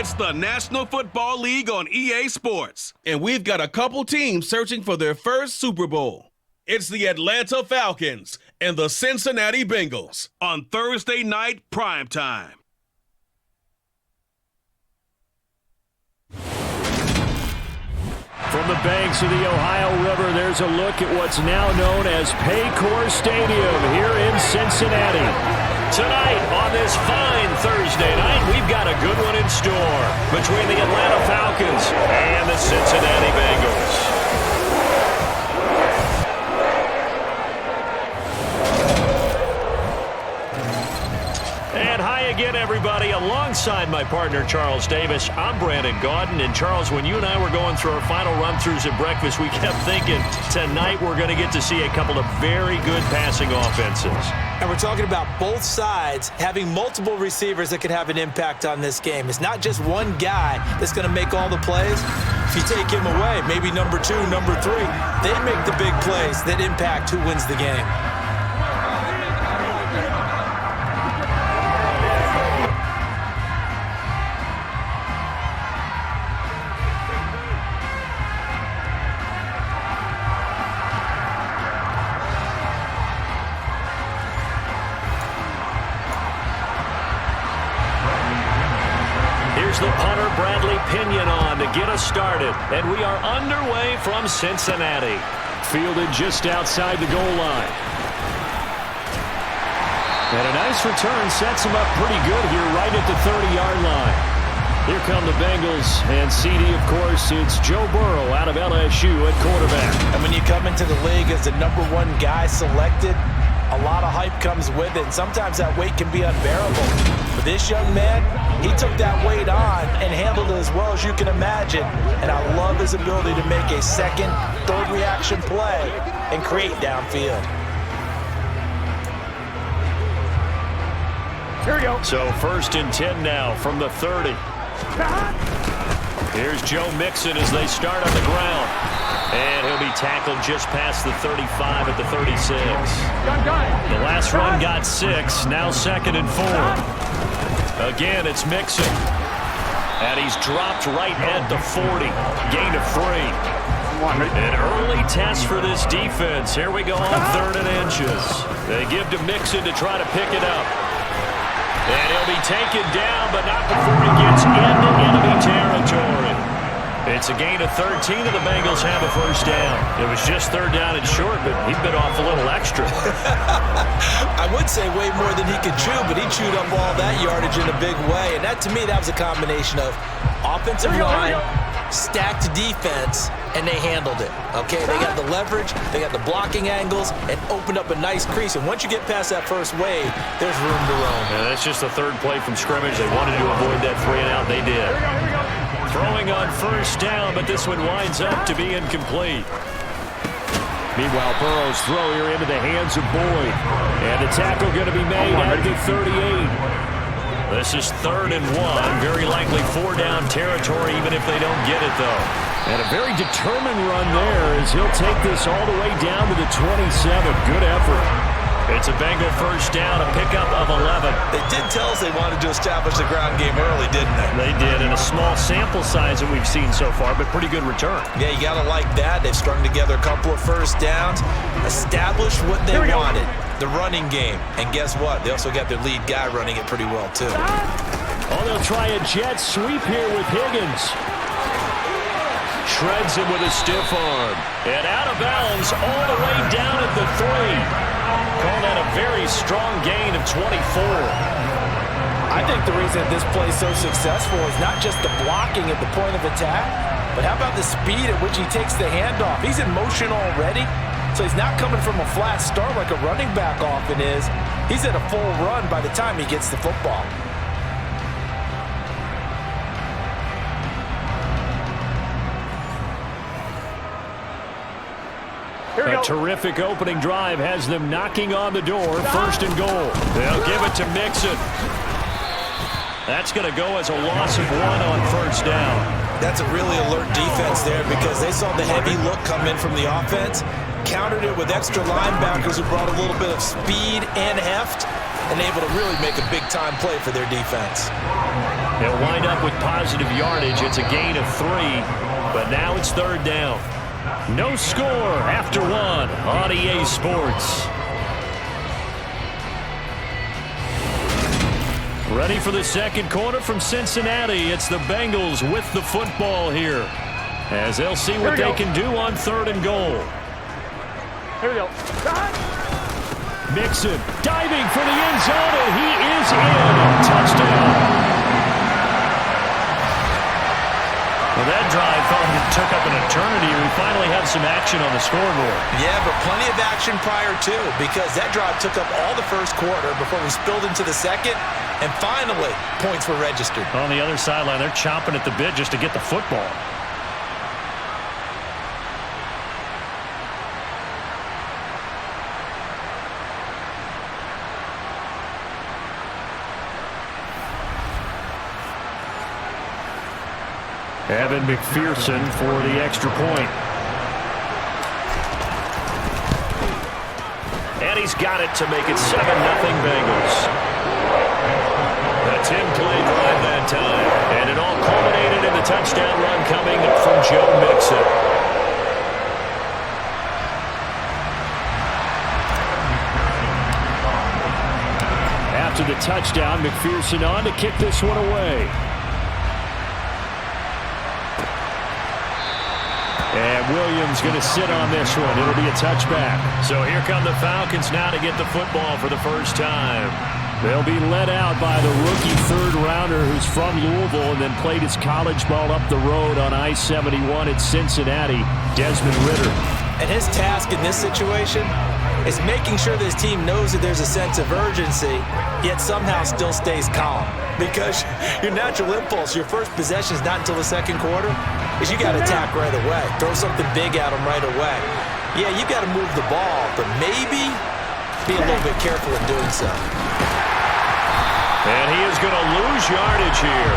It's the National Football League on EA Sports, and we've got a couple teams searching for their first Super Bowl. It's the Atlanta Falcons and the Cincinnati Bengals on Thursday night primetime. From the banks of the Ohio River, there's a look at what's now known as Paycor Stadium here in Cincinnati. Tonight, on this fine Thursday night, we've got a good one in store between the Atlanta Falcons and the Cincinnati Bengals. And hi again, everybody. Alongside my partner, Charles Davis, I'm Brandon Gaudin. And Charles, when you and I were going through our final run-throughs at breakfast, we kept thinking tonight we're going to get to see a couple of very good passing offenses. And we're talking about both sides having multiple receivers that could have an impact on this game. It's not just one guy that's going to make all the plays. If you take him away, maybe number 2, number 3, they make the big plays that impact who wins the game. The punter, Bradley Pinion, on to get us started. And we are underway from Cincinnati. Fielded just outside the goal line. And a nice return sets him up pretty good here right at the 30-yard line. Here come the Bengals, and CD, of course, it's Joe Burrow out of LSU at quarterback. And when you come into the league as the number 1 guy selected, a lot of hype comes with it, and sometimes that weight can be unbearable. But this young man, he took that weight on and handled it as well as you can imagine. And I love his ability to make a second, third reaction play and create downfield. Here we go. So 1st and 10 now from the 30. Here's Joe Mixon as they start on the ground. And he'll be tackled just past the 35 at the 36. The last run got 6, now 2nd and 4. Again, it's Mixon. And he's dropped right at the 40. Gain of 3. An early test for this defense. Here we go on 3rd and inches. They give to Mixon to try to pick it up. And he'll be taken down, but not before he gets into enemy territory. It's a gain of 13, and the Bengals have a 1st down. It was just 3rd down and short, but he bit off a little extra. I would say way more than he could chew, but he chewed up all that yardage in a big way. And that, to me, that was a combination of offensive line, stacked defense, and they handled it. Okay, they got the leverage, they got the blocking angles, and opened up a nice crease. And once you get past that first wave, there's room to roam. Yeah, that's just the 3rd play from scrimmage. They wanted to avoid that 3 and out. They did. Throwing on 1st down, but this one winds up to be incomplete. Meanwhile, Burrow's throw here into the hands of Boyd. And the tackle going to be made at the 38. This is 3rd and 1. Very likely 4-down territory, even if they don't get it, though. And a very determined run there as he'll take this all the way down to the 27. Good effort. It's a Bengal 1st down, a pickup of 11. They did tell us they wanted to establish the ground game early, didn't they? They did, in a small sample size that we've seen so far, but pretty good return. Yeah, you got to like that. They've strung together a couple of 1st downs, established what they wanted, the running game. And guess what? They also got their lead guy running it pretty well, too. Oh, they'll try a jet sweep here with Higgins. Shreds him with a stiff arm. And out of bounds all the way down at the 3. Call that a very strong gain of 24. I think the reason this play is so successful is not just the blocking at the point of attack, but how about the speed at which he takes the handoff? He's in motion already, so he's not coming from a flat start like a running back often is. He's at a full run by the time he gets the football. A terrific opening drive has them knocking on the door. 1st and goal. They'll give it to Mixon. That's going to go as a loss of 1 on 1st down. That's a really alert defense there because they saw the heavy look come in from the offense, countered it with extra linebackers who brought a little bit of speed and heft, and able to really make a big-time play for their defense. He'll wind up with positive yardage. It's a gain of 3, but now it's 3rd down. No score after 1 on EA Sports. Ready for the second quarter from Cincinnati. It's the Bengals with the football here, as they'll see what they can do on 3rd and goal. Here we go. Mixon diving for the end zone, and he is in. Touchdown. Well, that drive took up an eternity. We finally have some action on the scoreboard. Yeah, but plenty of action prior to, because that drive took up all the first quarter before we spilled into the second, and finally, points were registered. On the other sideline, they're chomping at the bit just to get the football. Evan McPherson for the extra point. And he's got it to make it 7-0 Bengals. A 10-play drive that time. And it all culminated in the touchdown run coming from Joe Mixon. After the touchdown, McPherson on to kick this one away. And Williams going to sit on this one. It'll be a touchback. So here come the Falcons now to get the football for the first time. They'll be led out by the rookie third-rounder who's from Louisville and then played his college ball up the road on I-71 at Cincinnati, Desmond Ridder. And his task in this situation is making sure this team knows that there's a sense of urgency, yet somehow still stays calm. Because your natural impulse, your first possession is not until the second quarter, is you got to attack right away. Throw something big at them right away. Yeah, you got to move the ball, but maybe be a little bit careful in doing so. And he is going to lose yardage here.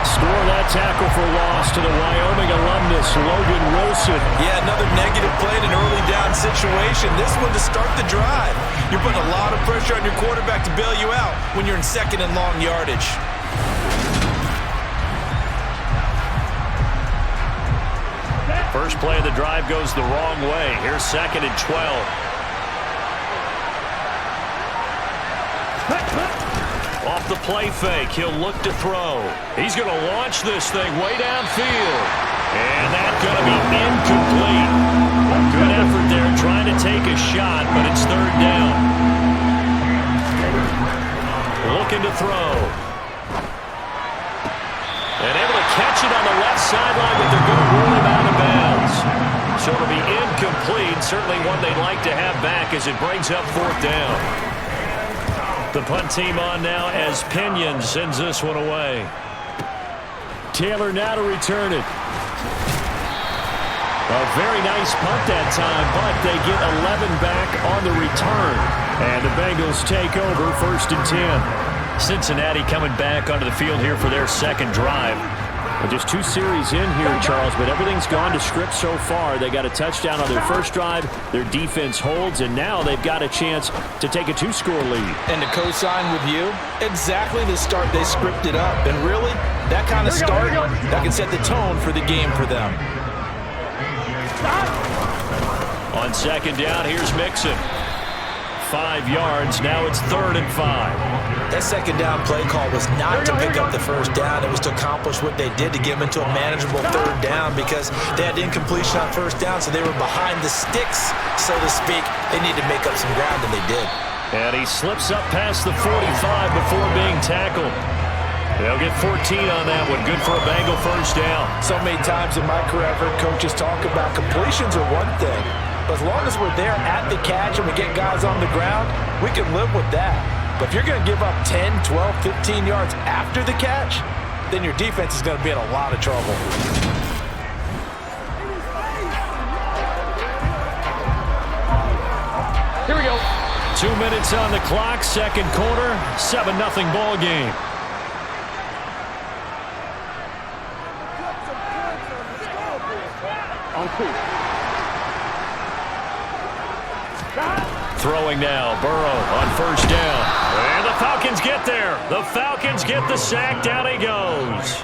Score that tackle for loss to the Wyoming alumnus, Logan Wilson. Yeah, another negative play in an early down situation. This one to start the drive. You're putting a lot of pressure on your quarterback to bail you out when you're in 2nd and long yardage. First play of the drive goes the wrong way. Here's 2nd and 12. Off the play fake, he'll look to throw. He's going to launch this thing way downfield. And that's going to be incomplete. Good effort there trying to take a shot, but it's 3rd down. Looking to throw. And able to catch it on the left sideline, but they're going to rule him out of bounds. So it'll be incomplete. Certainly one they'd like to have back as it brings up 4th down. The punt team on now as Pinion sends this one away. Taylor now to return it. A very nice punt that time, but they get 11 back on the return. And the Bengals take over 1st and 10. Cincinnati coming back onto the field here for their second drive. Well, just 2 series in here, Charles, but everything's gone to script so far. They got a touchdown on their first drive. Their defense holds, and now they've got a chance to take a 2-score lead. And to co-sign with you, exactly the start they scripted up. And really, that kind of start, that can set the tone for the game for them. On 2nd down, here's Mixon. 5 yards. Now it's 3rd and 5. That 2nd down play call was not to pick up the first down. It was to accomplish what they did to get them into a manageable 3rd down because they had incompletion on 1st down, so they were behind the sticks, so to speak. They needed to make up some ground, and they did. And he slips up past the 45 before being tackled. They'll get 14 on that one. Good for a Bengal 1st down. So many times in my career, I've heard coaches talk about completions are one thing. But as long as we're there at the catch and we get guys on the ground, we can live with that. But if you're going to give up 10, 12, 15 yards after the catch, then your defense is going to be in a lot of trouble. Here we go. 2 minutes on the clock, second quarter, 7-0 ball game. On 2. Throwing now, Burrow on first down. And the Falcons get there. The Falcons get the sack. Down he goes.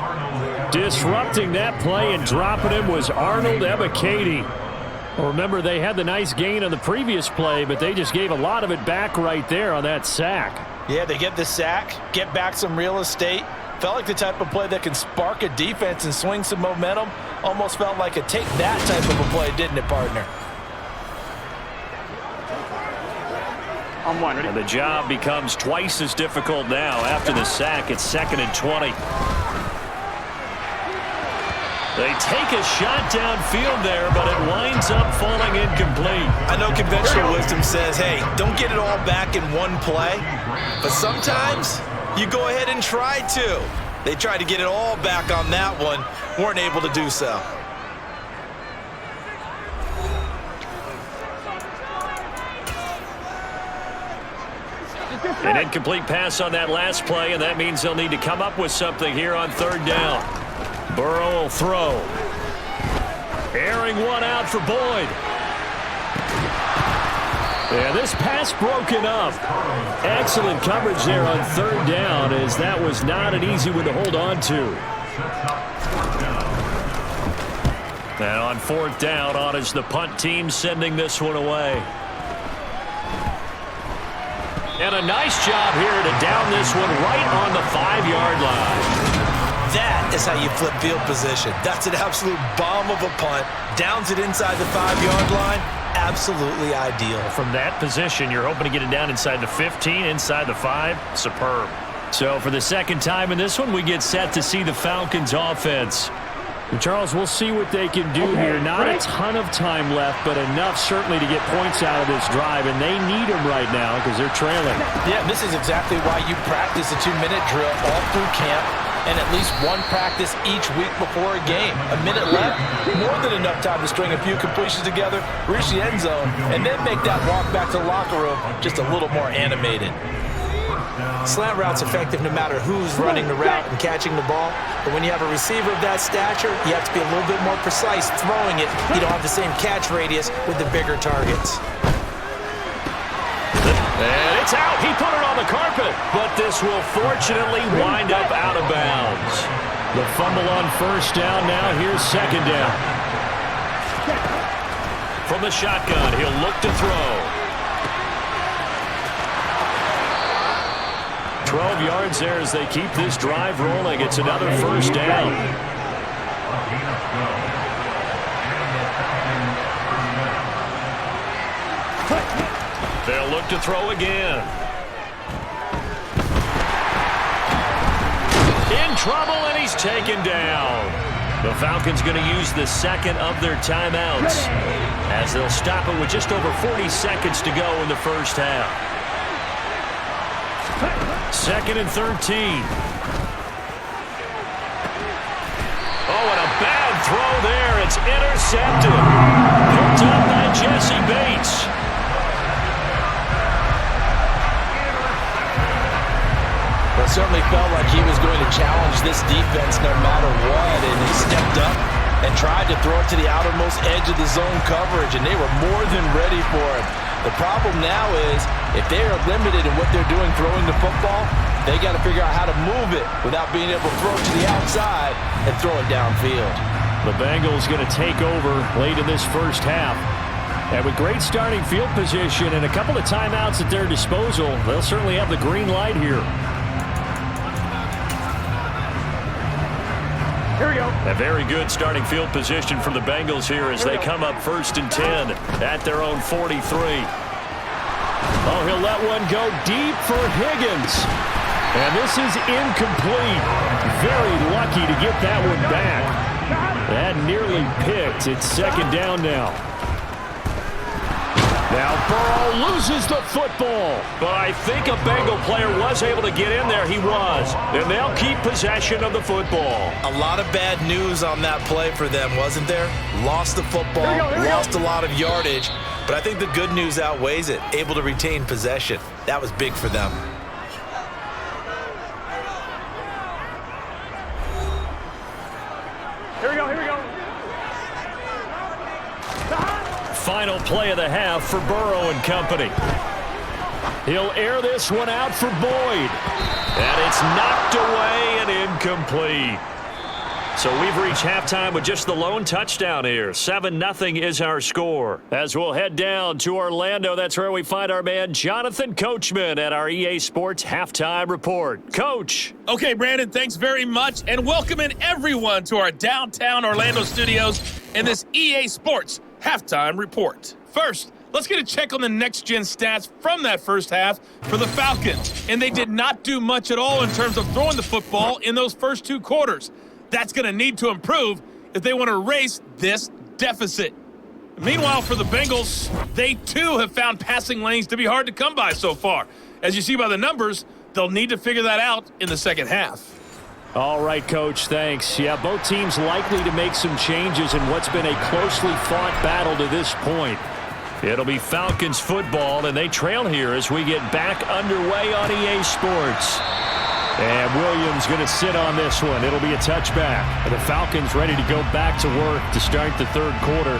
Disrupting that play and dropping him was Arnold Ebiketie. Well, remember, they had the nice gain on the previous play, but they just gave a lot of it back right there on that sack. Yeah, they get the sack, get back some real estate. Felt like the type of play that can spark a defense and swing some momentum. Almost felt like a take that type of a play, didn't it, partner? On one. Ready? And the job becomes twice as difficult now. After the sack, it's 2nd and 20. They take a shot downfield there, but it winds up falling incomplete. I know conventional wisdom says, hey, don't get it all back in one play. But sometimes you go ahead and try to. They tried to get it all back on that one. Weren't able to do so. An incomplete pass on that last play, and that means they'll need to come up with something here on 3rd down. Burrow will throw. Airing one out for Boyd. And this pass broken up. Excellent coverage there on 3rd down, as that was not an easy one to hold on to. And on 4th down, on is the punt team sending this one away. And a nice job here to down this one right on the 5-yard line. That is how you flip field position. That's an absolute bomb of a punt. Downs it inside the 5-yard line. Absolutely ideal. From that position, you're hoping to get it down inside the 15, inside the 5. Superb. So for the second time in this one, we get set to see the Falcons offense. And Charles, we'll see what they can do here. Not a ton of time left, but enough certainly to get points out of this drive, and they need them right now because they're trailing. Yeah, this is exactly why you practice a 2-minute drill all through camp, and at least one practice each week before a game. A minute left, more than enough time to string a few completions together, reach the end zone, and then make that walk back to the locker room just a little more animated. Slant route's effective no matter who's running the route and catching the ball, but when you have a receiver of that stature, you have to be a little bit more precise throwing it. You don't have the same catch radius with the bigger targets. And it's out. He put it on the carpet, but this will fortunately wind up out of bounds. The fumble on first down now. Here's second down. From the shotgun, he'll look to throw. 12 yards there as they keep this drive rolling. It's another first down. They'll look to throw again. In trouble, and he's taken down. The Falcons going to use the second of their timeouts as they'll stop it with just over 40 seconds to go in the first half. 2nd and 13. Oh, and a bad throw there. It's intercepted. Picked up by Jesse Bates. Well, it certainly felt like he was going to challenge this defense no matter what, and he stepped up and tried to throw it to the outermost edge of the zone coverage, and they were more than ready for it. The problem now is if they are limited in what they're doing throwing the football, they got to figure out how to move it without being able to throw it to the outside and throw it downfield. The Bengals going to take over late in this first half. And with great starting field position and a couple of timeouts at their disposal, they'll certainly have the green light here. Here we go. A very good starting field position from the Bengals here as they come up 1st and 10 at their own 43. Oh, he'll let one go deep for Higgins. And this is incomplete. Very lucky to get that one back. That nearly picked. It's 2nd down now. Now Burrow loses the football. But I think a Bengal player was able to get in there. He was. And they'll keep possession of the football. A lot of bad news on that play for them, wasn't there? Lost the football, lost a lot of yardage. But I think the good news outweighs it. Able to retain possession. That was big for them. Here we go. final play of the half for Burrow and company. He'll air this one out for Boyd. And it's knocked away and incomplete. So we've reached halftime with just the lone touchdown here. 7-0 is our score. As we'll head down to Orlando, that's where we find our man Jonathan Coachman at our EA Sports Halftime Report. Coach. Okay, Brandon, thanks very much. And welcome in everyone to our downtown Orlando studios and this EA Sports Halftime Report. First, let's get a check on the next-gen stats from that first half for the Falcons. And they did not do much at all in terms of throwing the football in those first two quarters. That's going to need to improve if they want to erase this deficit. Meanwhile, for the Bengals, they too have found passing lanes to be hard to come by so far. As you see by the numbers, they'll need to figure that out in the second half. All right, Coach, thanks. Yeah, both teams likely to make some changes in what's been a closely fought battle to this point. It'll be Falcons football, and they trail here as we get back underway on EA Sports. And Williams going to sit on this one. It'll be a touchback. And the Falcons ready to go back to work to start the third quarter.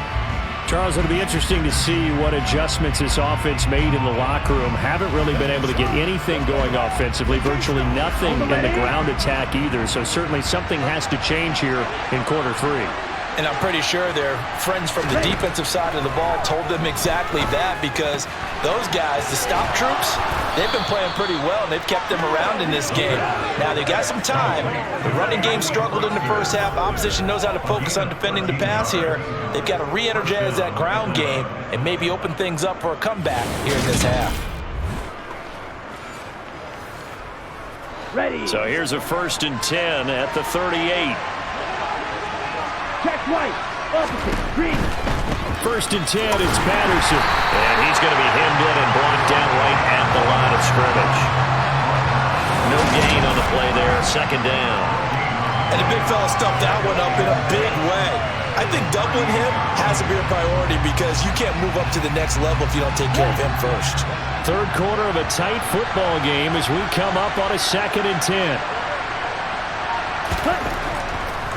Charles, it'll be interesting to see what adjustments this offense made in the locker room. Haven't really been able to get anything going offensively. Virtually nothing in the ground attack either. So certainly something has to change here in quarter three. And I'm pretty sure their friends from the defensive side of the ball told them exactly that, because those guys, the stop troops, they've been playing pretty well, and they've kept them around in this game. Now, they've got some time. The running game struggled in the first half. Opposition knows how to focus on defending the pass here. They've got to re-energize that ground game and maybe open things up for a comeback here in this half. Ready. So here's a 1st and 10 at the 38. Check right. Opposite. Green. 1st and 10, it's Patterson. And he's going to be hemmed in and blocked down right at the line of scrimmage. No gain on the play there. 2nd down. And the big fella stuffed that one up in a big way. I think doubling him has to be a priority, because you can't move up to the next level if you don't take care of him first. Third quarter of a tight football game as we come up on a 2nd and 10.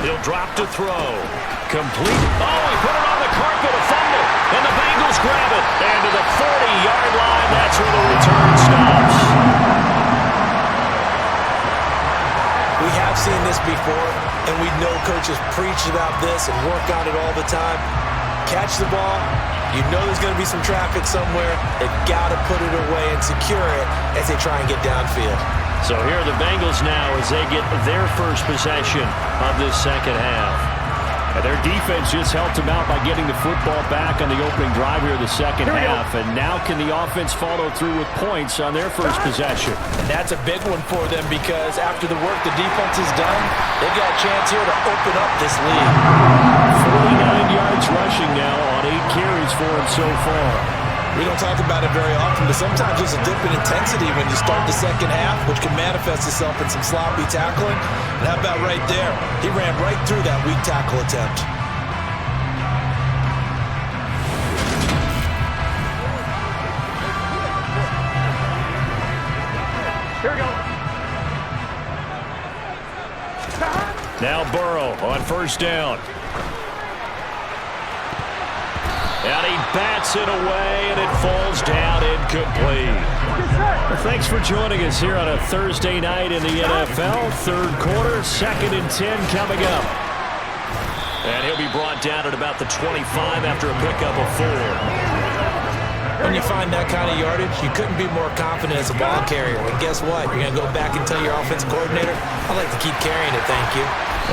He'll drop to throw. Complete. Oh, he put it on the carpet, a fumble. And the Bengals grab it. And to the 40-yard line, that's where the return stops. We have seen this before, and we know coaches preach about this and work on it all the time. Catch the ball. You know there's going to be some traffic somewhere. They've got to put it away and secure it as they try and get downfield. So here are the Bengals now as they get their first possession of this second half. And their defense just helped them out by getting the football back on the opening drive here of the second half. And now can the offense follow through with points on their first possession? And that's a big one for them, because after the work the defense has done, they've got a chance here to open up this lead. 49 yards rushing now on 8 carries for him so far. We don't talk about it very often, but sometimes there's a dip in intensity when you start the second half, which can manifest itself in some sloppy tackling. And how about right there? He ran right through that weak tackle attempt. Here we go. Now Burrow on 1st down. And he bats it away, and it falls down incomplete. Well, thanks for joining us here on a Thursday night in the NFL. Third quarter, 2nd and 10 coming up. And he'll be brought down at about the 25 after a pickup of 4. When you find that kind of yardage, you couldn't be more confident as a ball carrier. And guess what? You're going to go back and tell your offensive coordinator, I'd like to keep carrying it, thank you.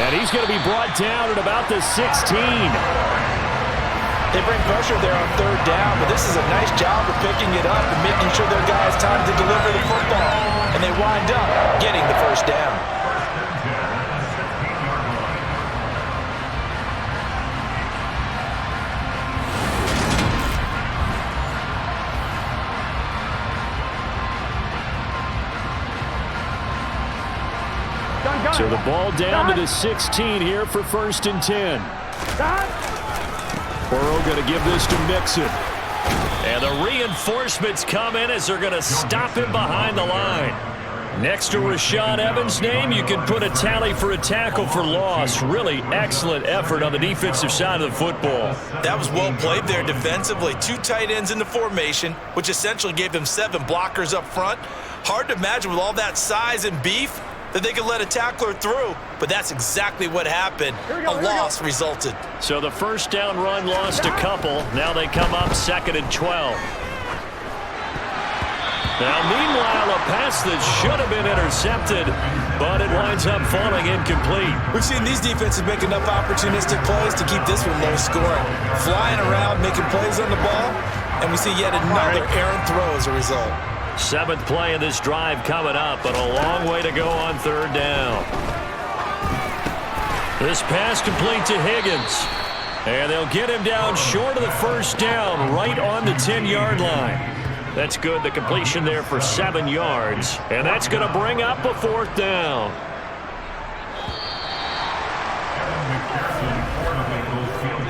And he's going to be brought down at about the 16. They bring pressure there on 3rd down, but this is a nice job of picking it up and making sure their guys time to deliver the football. And they wind up getting the 1st down. So the ball down to the 16 here for 1st and 10. Burrow going to give this to Mixon. And the reinforcements come in as they're going to stop him behind the line. Next to Rashad Evans' name, you can put a tally for a tackle for loss. Really excellent effort on the defensive side of the football. That was well played there defensively. 2 tight ends in the formation, which essentially gave them 7 blockers up front. Hard to imagine with all that size and beef that they could let a tackler through, but that's exactly what happened. A loss resulted. So the first down run lost a couple. Now they come up 2nd and 12. Now, meanwhile, a pass that should have been intercepted, but it winds up falling incomplete. We've seen these defenses make enough opportunistic plays to keep this one low scoring. Flying around, making plays on the ball, and we see yet another errant throw as a result. 7th play of this drive coming up, but a long way to go on 3rd down. This pass complete to Higgins, and they'll get him down short of the first down, right on the 10-yard line. That's good. The completion there for 7 yards. And that's going to bring up a 4th down.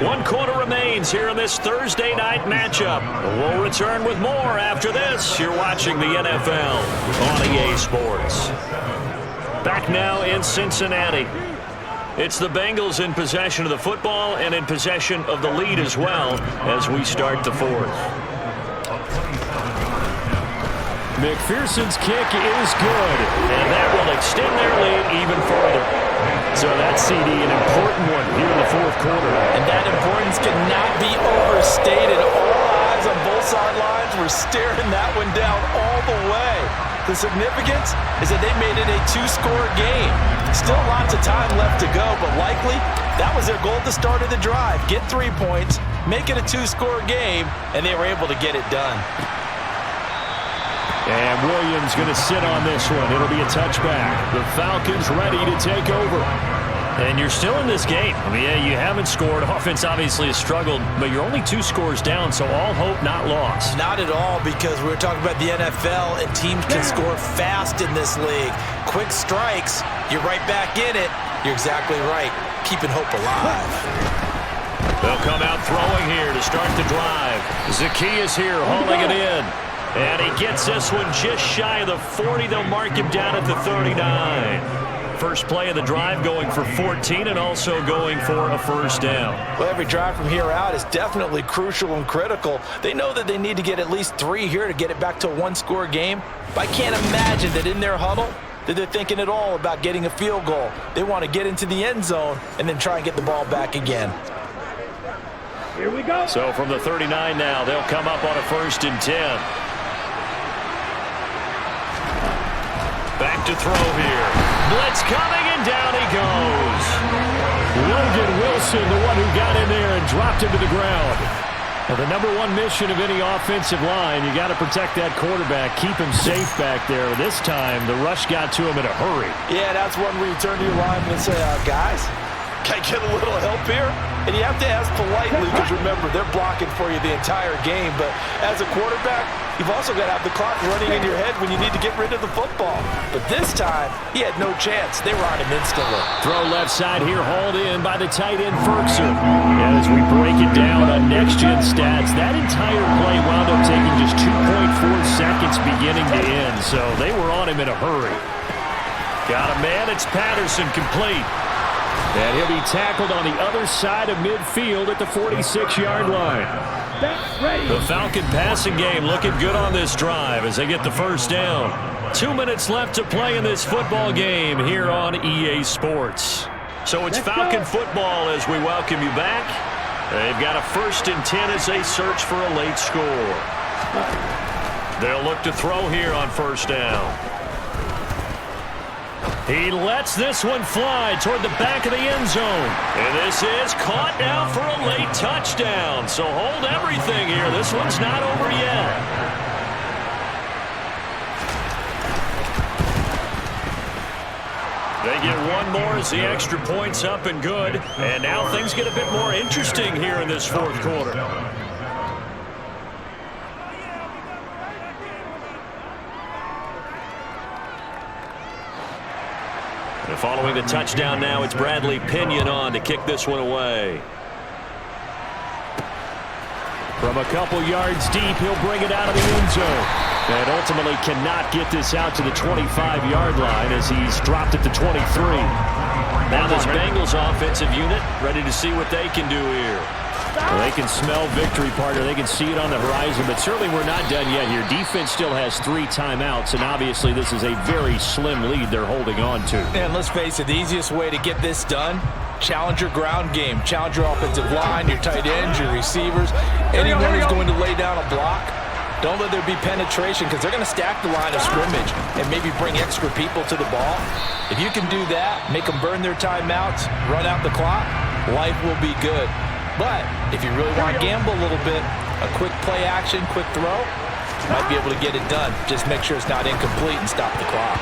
One quarter remains here in this Thursday night matchup. We'll return with more after this. You're watching the NFL on EA Sports. Back now in Cincinnati. It's the Bengals in possession of the football and in possession of the lead as well as we start the 4th. McPherson's kick is good, and that will extend their lead even further. So that CD, an important one here in the 4th quarter. And that importance cannot be overstated. All eyes on both sidelines were staring that one down all the way. The significance is that they made it a 2-score game. Still lots of time left to go, but likely that was their goal at the start of the drive. Get 3 points, make it a 2-score game, and they were able to get it done. And Williams going to sit on this one. It'll be a touchback. The Falcons ready to take over. And you're still in this game. I mean, yeah, you haven't scored. Offense obviously has struggled, but you're only 2 scores down, so all hope not lost. Not at all, because we were talking about the NFL, and teams can score fast in this league. Quick strikes, you're right back in it. You're exactly right. Keeping hope alive. They'll come out throwing here to start the drive. Zacchaeus here hauling it in. And he gets this one just shy of the 40. They'll mark him down at the 39. First play of the drive going for 14 and also going for a first down. Well, every drive from here out is definitely crucial and critical. They know that they need to get at least 3 here to get it back to a 1-score game. But I can't imagine that in their huddle that they're thinking at all about getting a field goal. They want to get into the end zone and then try and get the ball back again. Here we go. So from the 39 now, they'll come up on a 1st and 10. Back to throw here. Blitz coming, and down he goes. Logan Wilson, the one who got in there and dropped him to the ground. Well, the number 1 mission of any offensive line, you got to protect that quarterback, keep him safe back there. This time, the rush got to him in a hurry. Yeah, that's one where you turn to your lineman and say, guys, can I get a little help here? And you have to ask politely because, remember, they're blocking for you the entire game. But as a quarterback, you've also got to have the clock running in your head when you need to get rid of the football. But this time, he had no chance. They were on him instantly. Throw left side here, hauled in by the tight end, Ferkser. And as we break it down on next-gen stats, that entire play wound up taking just 2.4 seconds beginning to end. So they were on him in a hurry. Got a man. It's Patterson, complete. And he'll be tackled on the other side of midfield at the 46-yard line. The Falcon passing game looking good on this drive as they get the first down. 2 minutes left to play in this football game here on EA Sports. So it's Falcon football as we welcome you back. They've got a 1st and 10 as they search for a late score. They'll look to throw here on 1st down. He lets this one fly toward the back of the end zone. And this is caught now for a late touchdown. So hold everything here. This one's not over yet. They get one more as the extra point's up and good. And now things get a bit more interesting here in this 4th quarter. And following the touchdown now, it's Bradley Pinion on to kick this one away. From a couple yards deep, he'll bring it out of the end zone. And ultimately cannot get this out to the 25-yard line as he's dropped it to 23. Now this Bengals offensive unit ready to see what they can do here. Well, they can smell victory, partner. They can see it on the horizon, but certainly we're not done yet here. Defense still has 3 timeouts, and obviously this is a very slim lead they're holding on to. And let's face it, the easiest way to get this done, challenge your ground game. Challenge your offensive line, your tight ends, your receivers. Anyone who's going to lay down a block, don't let there be penetration because they're going to stack the line of scrimmage and maybe bring extra people to the ball. If you can do that, make them burn their timeouts, run out the clock, life will be good. But if you really want to gamble a little bit, a quick play action, quick throw, might be able to get it done. Just make sure it's not incomplete and stop the clock.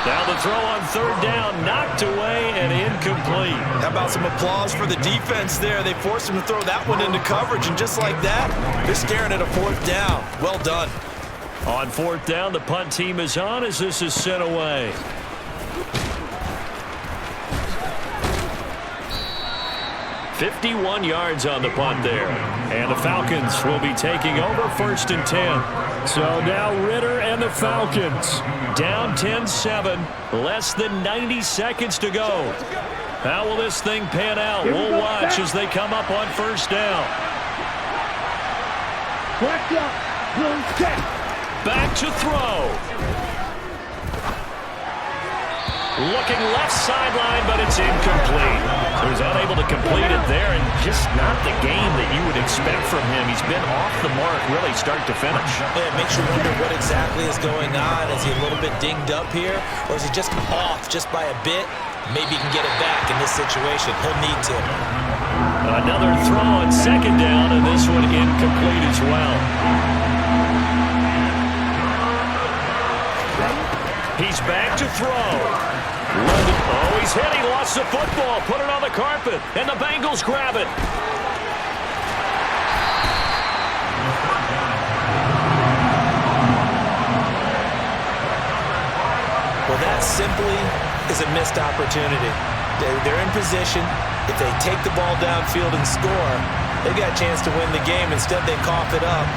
Now the throw on 3rd down, knocked away and incomplete. How about some applause for the defense there? They forced him to throw that one into coverage, and just like that, they're staring at a 4th down. Well done. On 4th down, the punt team is on as this is sent away. .51 yards on the punt there. And the Falcons will be taking over 1st and 10. So now Ritter and the Falcons down 10-7. Less than 90 seconds to go. How will this thing pan out? We'll watch as they come up on 1st down. Back to throw. Looking left sideline, but it's incomplete. He was unable to complete it there, and just not the game that you would expect from him. He's been off the mark really start to finish. Yeah, it makes you wonder what exactly is going on. Is he a little bit dinged up here, or is he just off just by a bit? Maybe he can get it back in this situation. He'll need to. Another throw on 2nd down, and this one incomplete as well. He's back to throw. Oh, he's hit. He lost the football. Put it on the carpet, and the Bengals grab it. Well, that simply is a missed opportunity. They're in position. If they take the ball downfield and score, they've got a chance to win the game. Instead, they cough it up.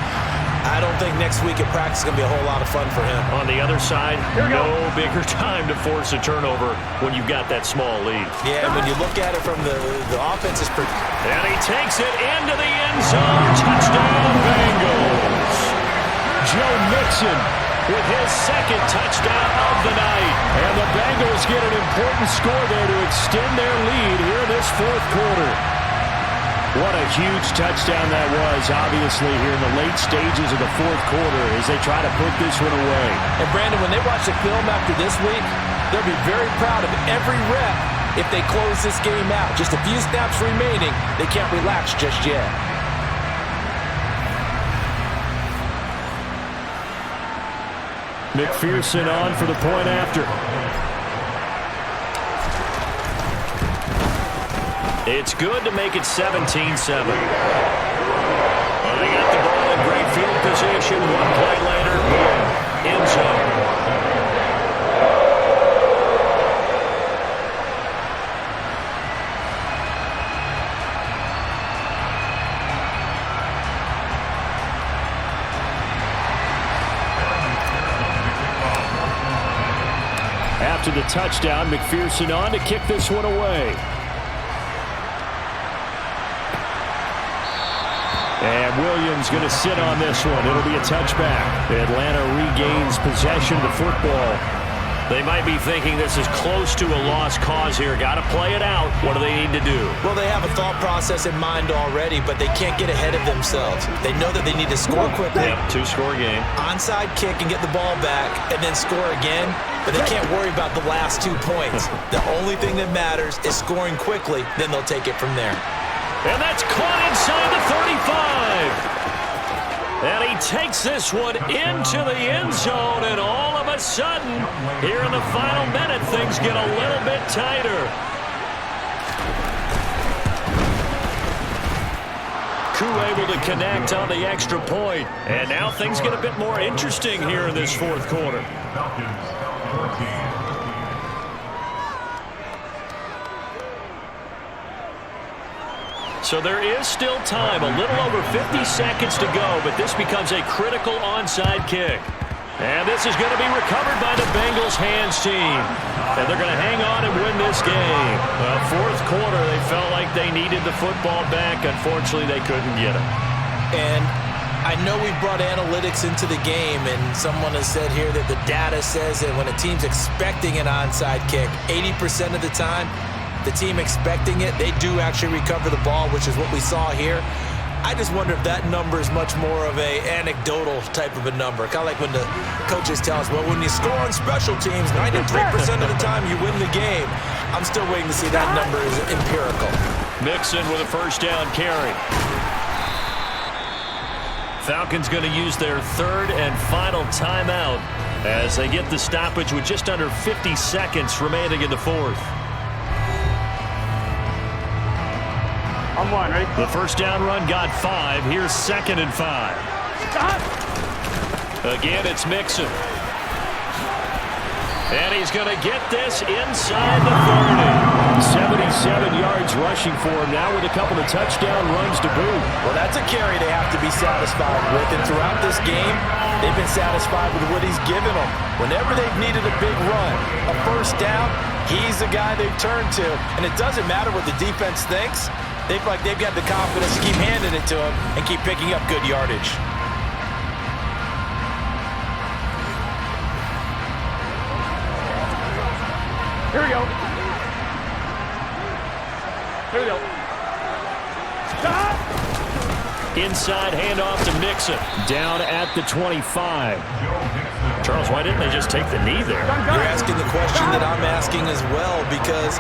I don't think next week at practice is going to be a whole lot of fun for him. On the other side, no bigger time to force a turnover when you've got that small lead. Yeah, and when you look at it from the offense's perspective. And he takes it into the end zone. Touchdown, Bengals. Joe Mixon with his 2nd touchdown of the night. And the Bengals get an important score there to extend their lead here in this 4th quarter. What a huge touchdown that was, obviously, here in the late stages of the 4th quarter as they try to put this one away. And, Brandon, when they watch the film after this week, they'll be very proud of every rep if they close this game out. Just a few snaps remaining. They can't relax just yet. McPherson on for the point after. It's good to make it 17-7. Well, they got the ball in great field position. One play later, end zone. After the touchdown, McPherson on to kick this one away. And Williams going to sit on this one. It'll be a touchback. Atlanta regains possession of the football. They might be thinking this is close to a lost cause here. Got to play it out. What do they need to do? Well, they have a thought process in mind already, but they can't get ahead of themselves. They know that they need to score quickly. Yep, 2-score game. Onside kick and get the ball back and then score again, but they can't worry about the last 2 points. The only thing that matters is scoring quickly, then they'll take it from there. And that's caught inside the 35. And he takes this one into the end zone, and all of a sudden, here in the final minute, things get a little bit tighter. Koo able to connect on the extra point. And now things get a bit more interesting here in this 4th quarter. So there is still time, a little over 50 seconds to go, but this becomes a critical onside kick. And this is going to be recovered by the Bengals hands team. And they're going to hang on and win this game. Well, fourth quarter, they felt like they needed the football back. Unfortunately, they couldn't get it. And I know we brought analytics into the game, and someone has said here that the data says that when a team's expecting an onside kick, 80% of the time, the team expecting it, they do actually recover the ball, which is what we saw here. I just wonder if that number is much more of a anecdotal type of a number. Kind of like when the coaches tell us, well, when you score on special teams, 93% of the time you win the game. I'm still waiting to see that number is empirical. Mixon with a first down carry. Falcons going to use their third and final timeout as they get the stoppage with just under 50 seconds remaining in the fourth. On one, ready? The first down run got 5. Here's 2nd and 5. Stop. Again, it's Mixon. And he's going to get this inside the 30. 77 yards rushing for him now with a couple of touchdown runs to boot. Well, that's a carry they have to be satisfied with. And throughout this game, they've been satisfied with what he's given them. Whenever they've needed a big run, a first down, he's the guy they've turned to. And it doesn't matter what the defense thinks. They've got the confidence to keep handing it to him and keep picking up good yardage. Here we go. Here we go. Stop. Inside handoff to Mixon. Down at the 25. Charles, why didn't they just take the knee there? You're asking the question that I'm asking as well, because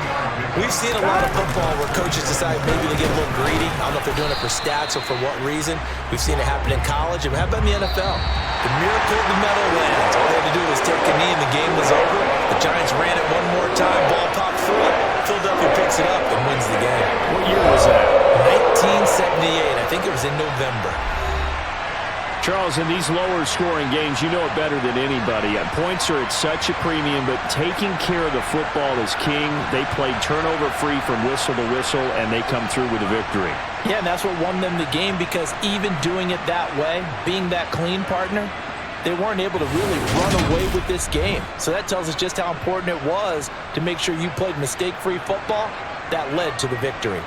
we've seen a lot of football where coaches decide maybe to get a little greedy. I don't know if they're doing it for stats or for what reason. We've seen it happen in college. And how about in the NFL? The miracle of the Meadowlands. All they had to do was take a knee and the game was over. The Giants ran it one more time. Ball popped free. Philadelphia picks it up and wins the game. What year was that? 1978. I think it was in November. Charles, in these lower scoring games, you know it better than anybody. Points are at such a premium, but taking care of the football is king. They played turnover free from whistle to whistle, and they come through with a victory. Yeah, and that's what won them the game, because even doing it that way, being that clean partner, they weren't able to really run away with this game. So that tells us just how important it was to make sure you played mistake-free football. That led to the victory.